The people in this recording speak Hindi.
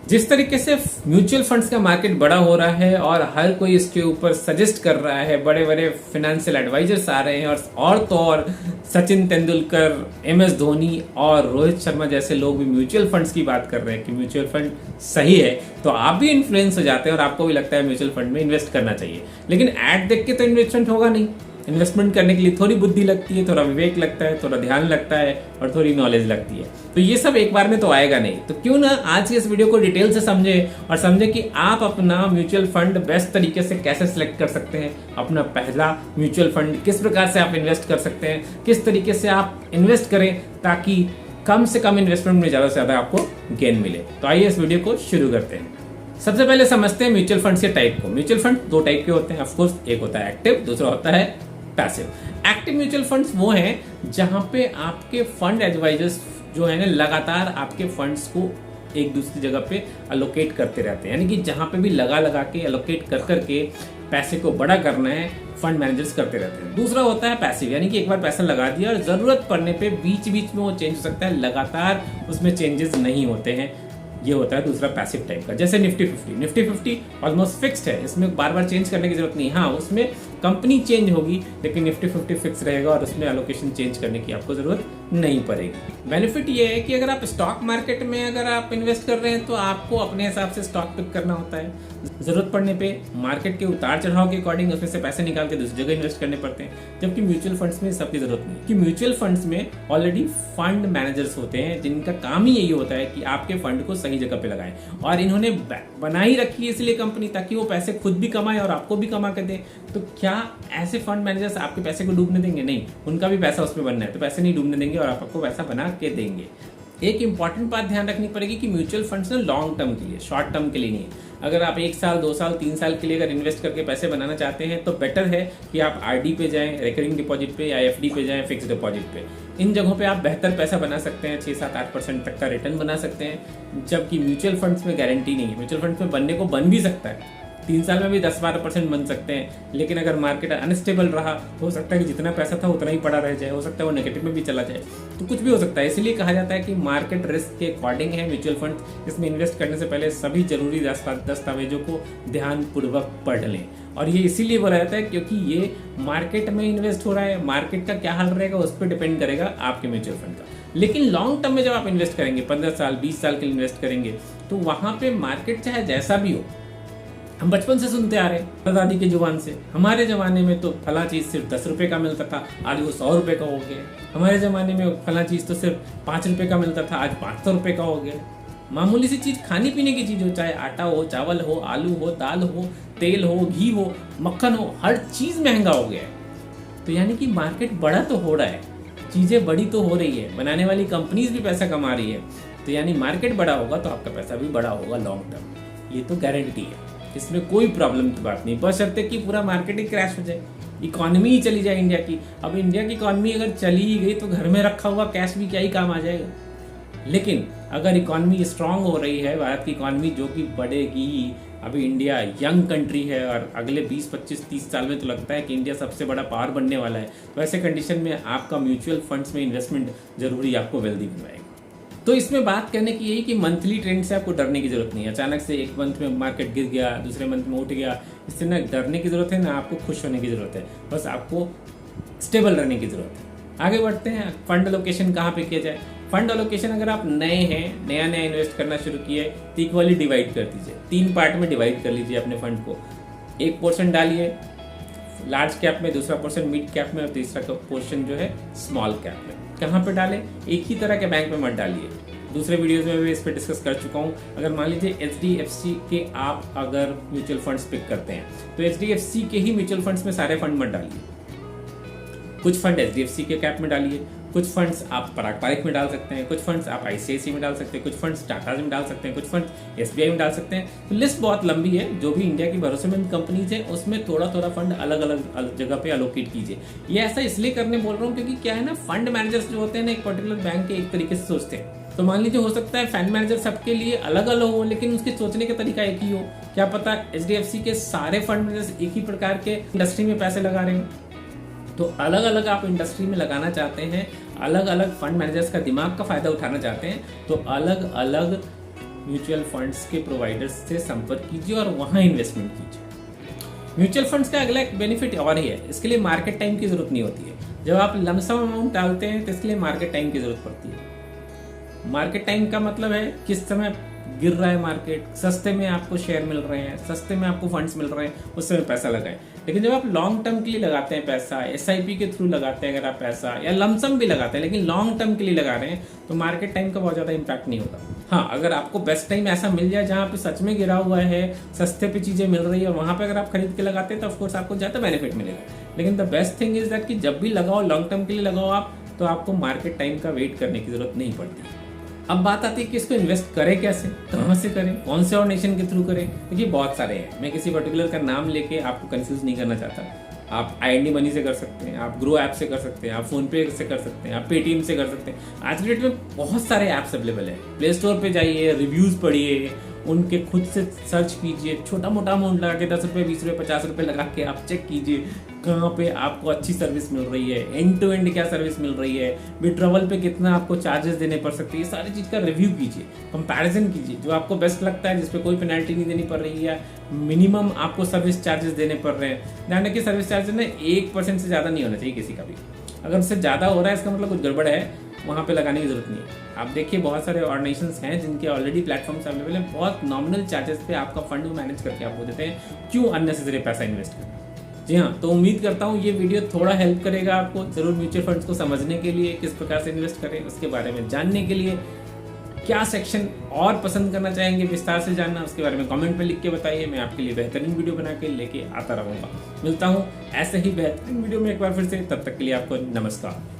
जिस तरीके से म्यूचुअल फंड्स का मार्केट बड़ा हो रहा है और हर कोई इसके ऊपर सजेस्ट कर रहा है, बड़े बड़े फाइनेंशियल एडवाइजर्स आ रहे हैं और तो और सचिन तेंदुलकर, एमएस धोनी और रोहित शर्मा जैसे लोग भी म्यूचुअल फंड्स की बात कर रहे हैं कि म्यूचुअल फंड सही है, तो आप भी इन्फ्लुएंस हो जाते हैं और आपको भी लगता है म्यूचुअल फंड में इन्वेस्ट करना चाहिए। लेकिन ऐड देख के तो इन्वेस्टमेंट होगा नहीं। इन्वेस्टमेंट करने के लिए थोड़ी बुद्धि लगती है, थोड़ा विवेक लगता है, थोड़ा ध्यान लगता है और थोड़ी नॉलेज लगती है। तो ये सब एक बार में तो आएगा नहीं। तो क्यों ना आज की इस वीडियो को डिटेल से समझे और समझे कि आप अपना म्यूचुअल फंड बेस्ट तरीके से कैसे सिलेक्ट कर सकते हैं, अपना पहला म्यूचुअल फंड किस प्रकार से आप इन्वेस्ट कर सकते हैं, किस तरीके से आप इन्वेस्ट करें ताकि कम से कम इन्वेस्टमेंट में ज्यादा से ज्यादा आपको गेन मिले। तो आइए इस वीडियो को शुरू करते हैं। सबसे पहले समझते हैं म्यूचुअल फंड के टाइप को। म्यूचुअल फंड दो टाइप के होते हैं, ऑफकोर्स, एक होता है एक्टिव, दूसरा होता है पैसिव। एक्टिव म्यूचुअल फंड्स वो हैं जहां पे आपके फंड एडवाइजर्स जो है ना लगातार आपके फंड्स को एक दूसरी जगह पे अलोकेट करते रहते हैं, यानी कि जहां पे भी लगा के अलोकेट कर करके पैसे को बड़ा करना है, फंड मैनेजर्स करते रहते हैं। दूसरा होता है पैसिव, यानी कि एक बार पैसा लगा दिया और जरूरत पड़ने पे बीच बीच में वो चेंज हो सकता है, लगातार उसमें चेंजेस नहीं होते हैं। ये होता है दूसरा पैसिव टाइप का। जैसे निफ्टी 50 ऑलमोस्ट फिक्स्ड है, इसमें बार बार चेंज करने की जरूरत नहीं। हाँ, उसमें कंपनी चेंज होगी लेकिन निफ्टी 50 फिक्स रहेगा और उसमें एलोकेशन चेंज करने की आपको जरूरत नहीं पड़ेगी। बेनिफिट ये है कि अगर आप स्टॉक मार्केट में अगर आप इन्वेस्ट कर रहे हैं तो आपको अपने हिसाब से स्टॉक पिक करना होता है। जरूरत पड़ने पे मार्केट के उतार चढ़ाव के अकॉर्डिंग उसमें से पैसे निकाल के दूसरी जगह इन्वेस्ट करने पड़ते हैं, जबकि म्यूचुअल फंड्स में सबकी जरूरत नहीं। कि म्यूचुअल फंड्स में ऑलरेडी फंड मैनेजर्स होते हैं जिनका काम ही यही होता है कि आपके फंड को सही जगह पे लगाएं, और इन्होंने बनाई रखी है इसलिए कंपनी ताकि वो पैसे खुद भी कमाए और आपको भी कमा कर दे। तो क्या ऐसे फंड मैनेजर्स आपके पैसे को डूबने देंगे? नहीं, उनका भी पैसा उसमें बनना है, तो पैसे नहीं डूबने देंगे और आपको पैसा बना के देंगे। एक इंपॉर्टेंट बात ध्यान रखनी पड़ेगी कि म्यूचुअल फंड्स ना लॉन्ग टर्म के लिए, शॉर्ट टर्म के लिए नहीं है। अगर आप 1 साल 2 साल 3 साल के लिए अगर इन्वेस्ट करके पैसे बनाना चाहते हैं तो बेटर है कि आप आरडी पे जाएं, रिकरिंग डिपॉजिट पे, या एफडी पे जाएं, फिक्स डिपॉजिट पे। इन जगहों पे आप बेहतर पैसा बना सकते हैं, 6-7-8% तक का रिटर्न बना सकते हैं, जबकि म्यूचुअल फंड्स में गारंटी नहीं है। म्यूचुअल फंड्स में बनने को बन भी सकता है, 3 साल में भी 10-12% बन सकते हैं, लेकिन अगर मार्केट अनस्टेबल रहा हो सकता है कि जितना पैसा था उतना ही पड़ा रह जाए, हो सकता है वो नेगेटिव में भी चला जाए, तो कुछ भी हो सकता है। इसलिए कहा जाता है कि मार्केट रिस्क के अकॉर्डिंग है म्यूचुअल फंड। इसमें इन्वेस्ट करने से पहले सभी जरूरी दस्तावेजों को ध्यानपूर्वक पढ़ लें, और ये इसीलिए बोला जाता है क्योंकि ये मार्केट में इन्वेस्ट हो रहा है। मार्केट का क्या हाल रहेगा उस पर डिपेंड करेगा आपके म्यूचुअल फंड का। लेकिन लॉन्ग टर्म में जब आप इन्वेस्ट करेंगे, 15 साल 20 साल के लिए इन्वेस्ट करेंगे, तो वहां पे मार्केट चाहे जैसा भी हो, हम बचपन से सुनते आ रहे हैं दादी के जुबान से, हमारे जमाने में तो फला चीज सिर्फ 10 रुपए का मिलता था, आज वो 100 रुपए का हो गया। हमारे जमाने में फला चीज तो सिर्फ 5 रुपए का मिलता था, आज 500 रुपए का हो गया। मामूली सी चीज, खाने पीने की चीज हो, चाहे आटा हो, चावल हो, आलू हो, दाल हो, तेल हो, घी हो, मक्खन हो, हर चीज महंगा हो गया है। तो यानी कि मार्केट बड़ा तो हो रहा है, चीजें बड़ी तो हो रही है, बनाने वाली कंपनीज भी पैसा कमा रही है, तो यानी मार्केट बड़ा होगा तो आपका पैसा भी बड़ा होगा लॉन्ग टर्म। ये तो गारंटी है, इसमें कोई प्रॉब्लम की बात नहीं, बशर्ते कि पूरा मार्केट ही क्रैश हो जाए, इकोनॉमी ही चली जाए इंडिया की। अब इंडिया की इकोनॉमी अगर चली ही गई तो घर में रखा हुआ कैश भी क्या ही काम आ जाएगा। लेकिन अगर इकोनॉमी स्ट्रांग हो रही है, भारत की इकोनॉमी जो कि बढ़ेगी, अभी इंडिया यंग कंट्री है और अगले 20-25-30 साल में तो लगता है कि इंडिया सबसे बड़ा पावर बनने वाला है, तो ऐसे कंडीशन में आपका म्यूचुअल फंड्स में इन्वेस्टमेंट जरूरी आपको वेल्दी बनवाएगा। तो इसमें बात करने की यही कि मंथली ट्रेंड से आपको डरने की जरूरत नहीं है। अचानक से एक मंथ में मार्केट गिर गया, दूसरे मंथ में उठ गया, इससे ना डरने की जरूरत है ना आपको खुश होने की जरूरत है, बस आपको स्टेबल रहने की जरूरत है। आगे बढ़ते हैं, फंड एलोकेशन कहाँ पे किया जाए। फंड एलोकेशन अगर आप नए हैं, नया इन्वेस्ट करना शुरू किए, तो इक्वली डिवाइड कर दीजिए, 3 पार्ट में डिवाइड कर लीजिए अपने फंड को। एक पोर्शन डालिए लार्ज कैप में, दूसरा पोर्शन मिड कैप में और तीसरा पोर्शन जो है स्मॉल कैप में। कहाँ पे डालें? एक ही तरह के बैंक में मत डालिए, दूसरे वीडियोस में भी इस पर डिस्कस कर चुका हूँ। अगर मान लीजिए HDFC के आप अगर म्यूचुअल फंड्स पिक करते हैं तो HDFC के ही म्यूचुअल फंड्स में सारे फंड मत डालिए, कुछ फंड HDFC के कैप में डालिए, कुछ फंड्स आप पारंपरिक में डाल सकते हैं, कुछ फंड्स आप ICICI में डाल सकते हैं, कुछ फंड्स टाटा में डाल सकते हैं, कुछ फंड्स SBI में डाल सकते हैं। तो लिस्ट बहुत लंबी है, जो भी इंडिया की भरोसेमंद कंपनीज है उसमें थोड़ा थोड़ा फंड अलग अलग जगह पे अलोकेट कीजिए। ये ऐसा इसलिए करने बोल रहा हूँ क्योंकि क्या है ना, फंड मैनेजर्स जो होते हैं ना एक पर्टिकुलर बैंक के एक तरीके से सोचते हैं। तो मान लीजिए हो सकता है फंड मैनेजर सबके लिए अलग अलग हो, लेकिन उसके सोचने का तरीका एक ही हो। क्या पता HDFC के सारे फंड मैनेजर्स एक ही प्रकार के इंडस्ट्री में पैसे लगा रहे हैं, तो अलग अलग आप इंडस्ट्री में लगाना चाहते हैं, अलग अलग फंड मैनेजर्स का दिमाग का फायदा उठाना चाहते हैं, तो अलग अलग म्यूचुअल फंड्स के प्रोवाइडर्स से संपर्क कीजिए और वहां इन्वेस्टमेंट कीजिए। म्यूचुअल फंड्स का अगला एक बेनिफिट और ही है, इसके लिए मार्केट टाइम की जरूरत नहीं होती है। जब आप लमसम अमाउंट डालते हैं तो इसके लिए मार्केट टाइम की जरूरत पड़ती है। मार्केट टाइम का मतलब है किस समय गिर रहा है मार्केट, सस्ते में आपको शेयर मिल रहे हैं, सस्ते में आपको फंड्स मिल रहे हैं, उस समय पैसा लगाएं। लेकिन जब आप लॉन्ग टर्म के लिए लगाते हैं पैसा, एसआईपी के थ्रू लगाते हैं अगर आप पैसा, या लमसम भी लगाते हैं लेकिन लॉन्ग टर्म के लिए लगा रहे हैं, तो मार्केट टाइम का बहुत ज्यादा इंपैक्ट नहीं होता। हाँ, अगर आपको बेस्ट टाइम ऐसा मिल जाए जहां पे सच में गिरा हुआ है, सस्ते पे चीजें मिल रही है, वहां पे अगर आप खरीद के लगाते हैं तो ऑफकोर्स आपको ज्यादा बेनिफिट मिलेगा। लेकिन the best thing is that कि जब भी लगाओ, लॉन्ग टर्म के लिए लगाओ आप, तो आपको मार्केट टाइम का वेट करने की जरूरत नहीं पड़ती। अब बात आती है कि इसको इन्वेस्ट करें कैसे, कहाँ से करें, कौन से ऑर्गेनाइजेशन के थ्रू करें। देखिए बहुत सारे हैं, मैं किसी पर्टिकुलर का नाम लेके आपको कंफ्यूज नहीं करना चाहता। आप IND मनी से कर सकते हैं, आप ग्रो ऐप से कर सकते हैं, आप फोन पे से कर सकते हैं, आप पेटीएम से कर सकते हैं। आज की डेट में बहुत सारे ऐप्स अवेलेबल है। प्ले स्टोर पे जाइए, रिव्यूज पढ़िए, उनके खुद से सर्च कीजिए, छोटा मोटा अमाउंट लगा के 10 रुपये, 20 रुपये, 50 रुपये लगा के आप चेक कीजिए कहाँ पे आपको अच्छी सर्विस मिल रही है, एंड टू एंड क्या सर्विस मिल रही है, विड्रॉवल पे कितना आपको चार्जेस देने पड़ सकते हैं। ये सारी चीज़ का रिव्यू कीजिए, कंपैरिजन कीजिए, जो आपको बेस्ट लगता है, जिसपे कोई पेनल्टी नहीं देनी पड़ रही है, मिनिमम आपको सर्विस चार्जेस देने पड़ रहे हैं। ध्यान रखिए सर्विस चार्जेस ना 1% से ज़्यादा नहीं होना चाहिए किसी का भी। अगर उससे ज़्यादा हो रहा है इसका मतलब कुछ गड़बड़ है, वहाँ पे लगाने की जरूरत नहीं है। आप देखिए बहुत सारे ऑर्गेनाइजेशंस हैं जिनके ऑलरेडी प्लेटफॉर्म्स अवेलेबल हैं, बहुत नॉमिनल चार्जेस पे आपका फंड मैनेज करके आपको देते हैं। क्यों अननेसेसरी पैसा इन्वेस्ट करना। जी हाँ, तो उम्मीद करता हूँ ये वीडियो थोड़ा हेल्प करेगा आपको जरूर म्यूचुअल फंड्स को समझने के लिए, किस प्रकार से इन्वेस्ट करें उसके बारे में जानने के लिए। क्या सेक्शन और पसंद करना चाहेंगे विस्तार से जानना, उसके बारे में कमेंट में लिख के बताइए। मैं आपके लिए बेहतरीन वीडियो बना के लेके आता रहूँगा। मिलता हूँ ऐसे ही बेहतरीन वीडियो में एक बार फिर से, तब तक के लिए आपको नमस्कार।